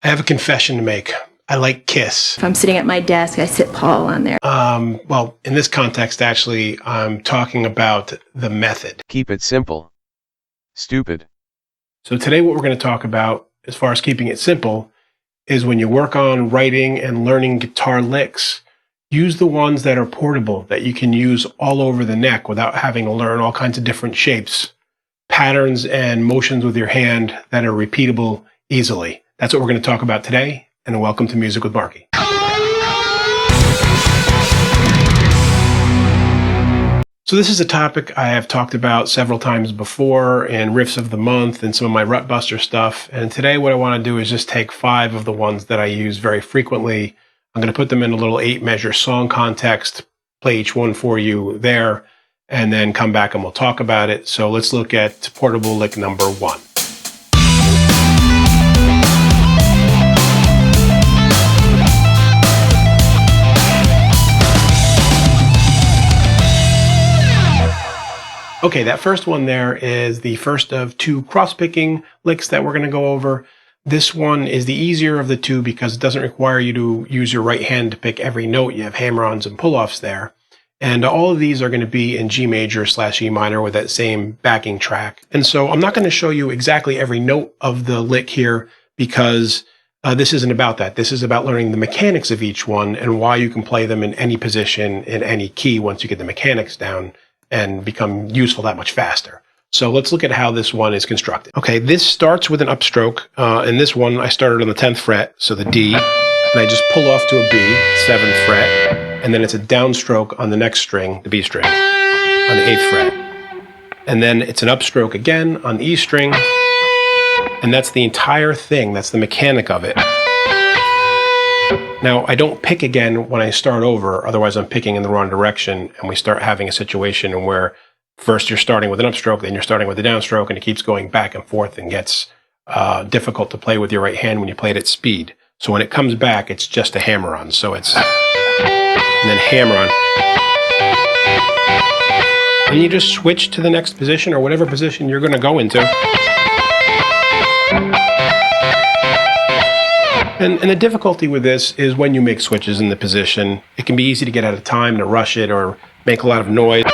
I have a confession to make. I like Kiss. If I'm sitting at my desk, I sit Paul on there. Well, in this context, actually, I'm talking about the method. Keep it simple. Stupid. So today what we're going to talk about, as far as keeping it simple, is when you work on writing and learning guitar licks, use the ones that are portable, that you can use all over the neck without having to learn all kinds of different shapes, patterns, and motions with your hand that are repeatable easily. That's what we're going to talk about today, and welcome to Music with Marky. So this is a topic I have talked about several times before in Riffs of the Month and some of my Rutbuster stuff, and today what I want to do is just take 5 of the ones that I use very frequently. I'm going to put them in a little 8-measure song context, play each one for you there, and then come back and we'll talk about it. So let's look at portable lick number 1. Okay, that first one there is the first of 2 cross-picking licks that we're going to go over. This one is the easier of the 2 because it doesn't require you to use your right hand to pick every note. You have hammer-ons and pull-offs there. And all of these are going to be in G major / E minor with that same backing track. And so I'm not going to show you exactly every note of the lick here because this isn't about that. This is about learning the mechanics of each one and why you can play them in any position, in any key once you get the mechanics down and become useful that much faster. So let's look at how this one is constructed. Okay, this starts with an upstroke. In this one, I started on the 10th fret, so the D, and I just pull off to a B, 7th fret, and then it's a downstroke on the next string, the B string, on the 8th fret. And then it's an upstroke again on the E string, and that's the entire thing. That's the mechanic of it. Now, I don't pick again when I start over, otherwise I'm picking in the wrong direction, and we start having a situation where first you're starting with an upstroke, then you're starting with a downstroke, and it keeps going back and forth and gets difficult to play with your right hand when you play it at speed. So when it comes back, it's just a hammer-on. So it's, and then hammer-on. And you just switch to the next position or whatever position you're going to go into. And the difficulty with this is when you make switches in the position, it can be easy to get out of time, to rush it, or make a lot of noise.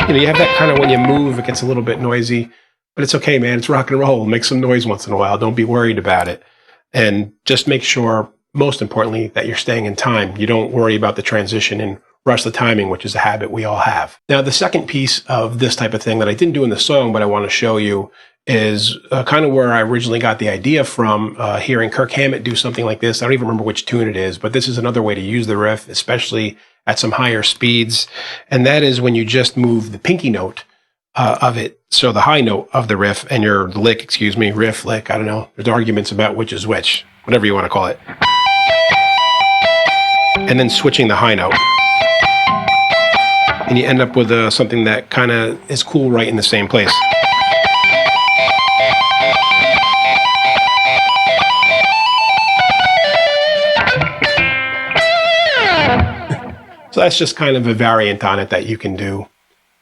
You know, you have that kind of when you move, it gets a little bit noisy, but it's okay, man. It's rock and roll. Make some noise once in a while. Don't be worried about it. And just make sure, most importantly, that you're staying in time. You don't worry about the transition and rush the timing, which is a habit we all have. Now, the second piece of this type of thing that I didn't do in the song, but I want to show you, is kind of where I originally got the idea from, hearing Kirk Hammett do something like this. I don't even remember which tune it is, but this is another way to use the riff, especially at some higher speeds. And that is when you just move the pinky note of it, so the high note of the riff, and your lick, riff, lick, I don't know. There's arguments about which is which, whatever you want to call it. And then switching the high note. And you end up with something that kind of is cool right in the same place. So that's just kind of a variant on it that you can do.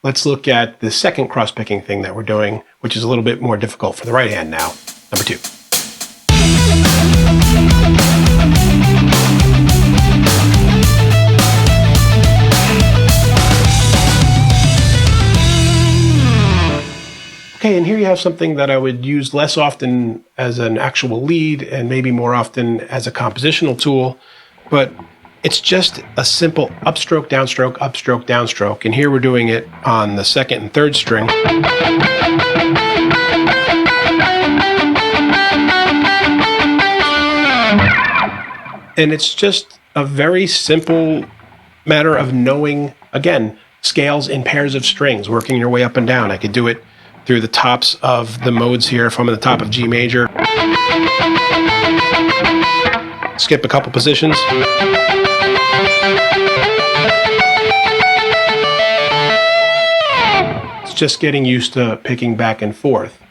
Let's look at the second cross-picking thing that we're doing, which is a little bit more difficult for the right hand now. Number 2. Okay, and here you have something that I would use less often as an actual lead and maybe more often as a compositional tool, but it's just a simple upstroke, downstroke, and here we're doing it on the 2nd and 3rd string. And it's just a very simple matter of knowing, again, scales in pairs of strings, working your way up and down. I could do it through the tops of the modes here. If I'm at the top of G major, skip a couple positions. It's just getting used to picking back and forth.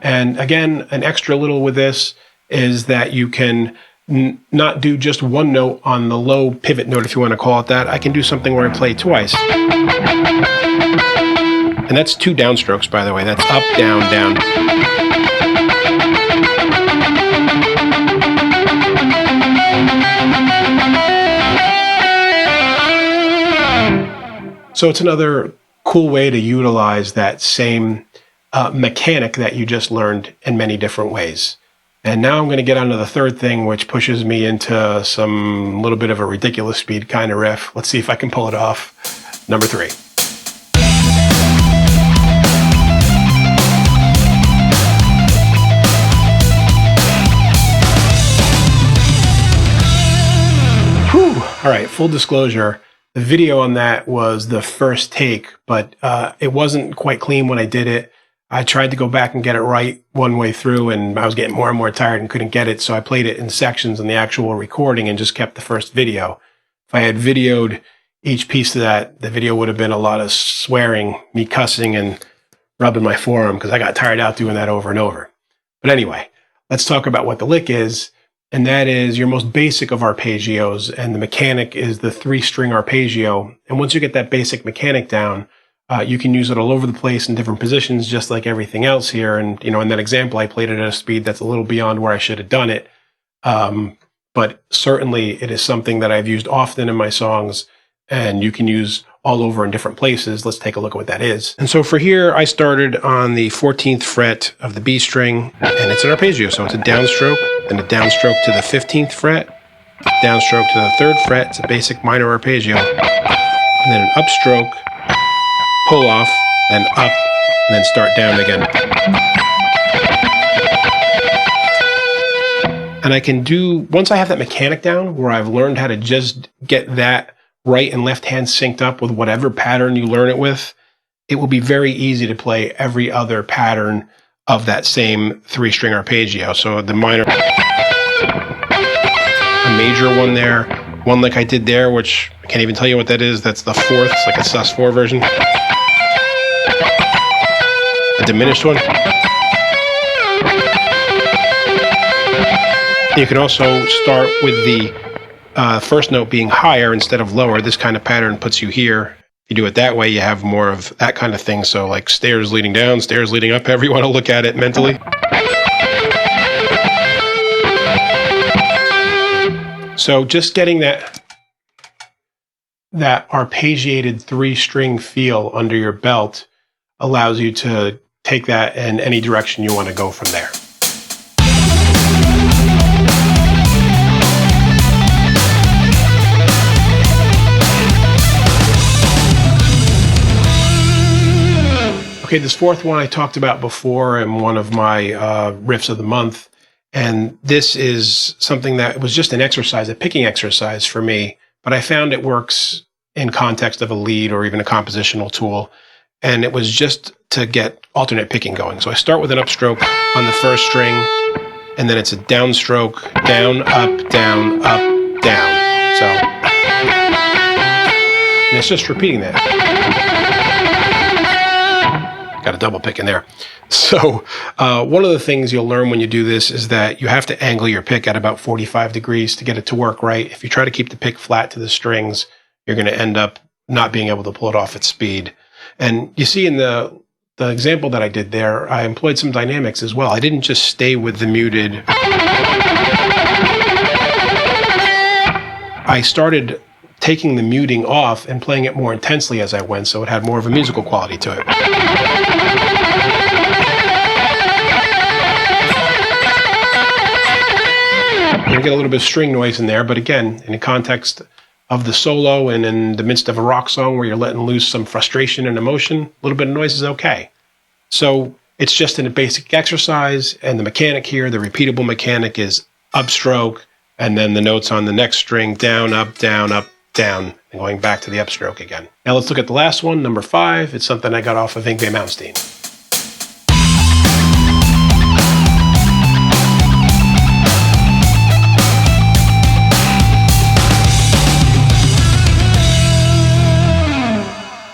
And again, an extra little with this is that you can not do just one note on the low pivot note, if you want to call it that. I can do something where I play twice. And that's 2 downstrokes, by the way. That's up, down, down. So it's another cool way to utilize that same mechanic that you just learned in many different ways. And now I'm going to get on to the third thing, which pushes me into some little bit of a ridiculous speed kind of riff. Let's see if I can pull it off. Number 3. Whew. All right, full disclosure. The video on that was the first take, but it wasn't quite clean when I did it. I tried to go back and get it right one way through, and I was getting more and more tired and couldn't get it, so I played it in sections in the actual recording and just kept the first video. If I had videoed each piece of that, the video would have been a lot of swearing, me cussing, and rubbing my forearm, because I got tired out doing that over and over. But anyway, let's talk about what the lick is, and that is your most basic of arpeggios, and the mechanic is the 3-string arpeggio. And once you get that basic mechanic down, you can use it all over the place in different positions, just like everything else here. And, you know, in that example, I played it at a speed that's a little beyond where I should have done it. But certainly it is something that I've used often in my songs, and you can use all over in different places. Let's take a look at what that is. And so for here, I started on the 14th fret of the B string, and it's an arpeggio. So it's a downstroke, then a downstroke to the 15th fret, downstroke to the 3rd fret. It's a basic minor arpeggio, and then an upstroke, pull off, then up, and then start down again. And I can do, once I have that mechanic down, where I've learned how to just get that right and left hand synced up with whatever pattern you learn it with, it will be very easy to play every other pattern of that same 3-string arpeggio. So the minor, a major one there, one like I did there, which I can't even tell you what that is. That's the 4th, it's like a sus4 version. A diminished one. You can also start with the first note being higher instead of lower. This kind of pattern puts you here. If you do it that way, you have more of that kind of thing. So like stairs leading down, stairs leading up, however you want to look at it mentally. So just getting that arpeggiated 3-string feel under your belt allows you to take that in any direction you want to go from there. Okay, this fourth one I talked about before in one of my riffs of the month, and this is something that was just an exercise, a picking exercise for me, but I found it works in context of a lead or even a compositional tool, and it was just to get alternate picking going. So I start with an upstroke on the 1st string, and then it's a downstroke, down, up, down, down. So, and it's just repeating that. Got a double pick in there. So one of the things you'll learn when you do this is that you have to angle your pick at about 45 degrees to get it to work right. If you try to keep the pick flat to the strings, you're going to end up not being able to pull it off at speed. And you see in the example that I did there, I employed some dynamics as well. I didn't just stay with the muted. I started taking the muting off and playing it more intensely as I went, so it had more of a musical quality to it. You get a little bit of string noise in there, but again, in the context of the solo and in the midst of a rock song where you're letting loose some frustration and emotion, a little bit of noise is okay. So it's just in a basic exercise, and the mechanic here, the repeatable mechanic, is upstroke, and then the notes on the next string, down, up, down, and going back to the upstroke again. Now let's look at the last one, number 5. It's something I got off of Yngwie Malmsteen.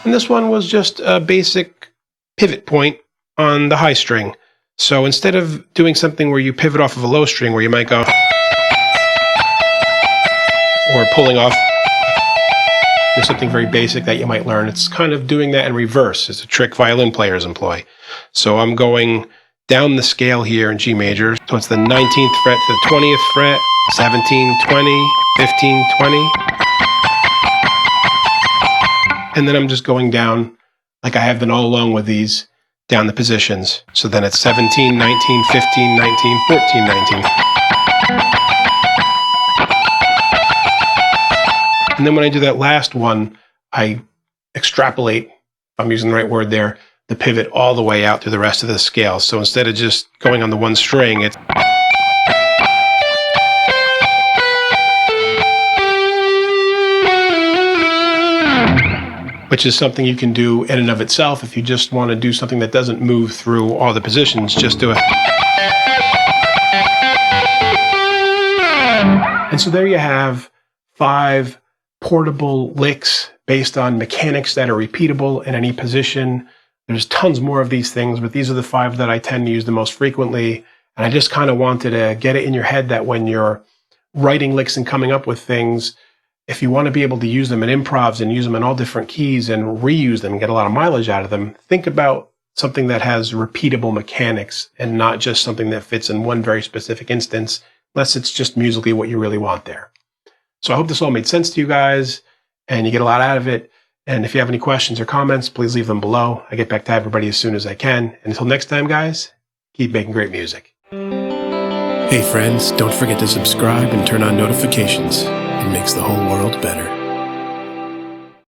And this one was just a basic pivot point on the high string. So instead of doing something where you pivot off of a low string where you might go, or pulling off, there's something very basic that you might learn. It's kind of doing that in reverse. It's a trick violin players employ. So I'm going down the scale here in G major. So it's the 19th fret to the 20th fret, 17, 20, 15, 20. And then I'm just going down like I have been all along with these, down the positions. So then it's 17, 19, 15, 19, 14, 19. And then when I do that last one, I extrapolate, if I'm using the right word there, the pivot all the way out through the rest of the scale. So instead of just going on the one string, it's which is something you can do in and of itself. If you just want to do something that doesn't move through all the positions, just do it. And so there you have 5 portable licks based on mechanics that are repeatable in any position. There's tons more of these things, but these are the 5 that I tend to use the most frequently. And I just kind of wanted to get it in your head that when you're writing licks and coming up with things, if you want to be able to use them in improvs and use them in all different keys and reuse them and get a lot of mileage out of them, think about something that has repeatable mechanics and not just something that fits in one very specific instance, unless it's just musically what you really want there. So I hope this all made sense to you guys and you get a lot out of it. And if you have any questions or comments, please leave them below. I get back to everybody as soon as I can. And until next time, guys, keep making great music. Hey friends, don't forget to subscribe and turn on notifications. It makes the whole world better.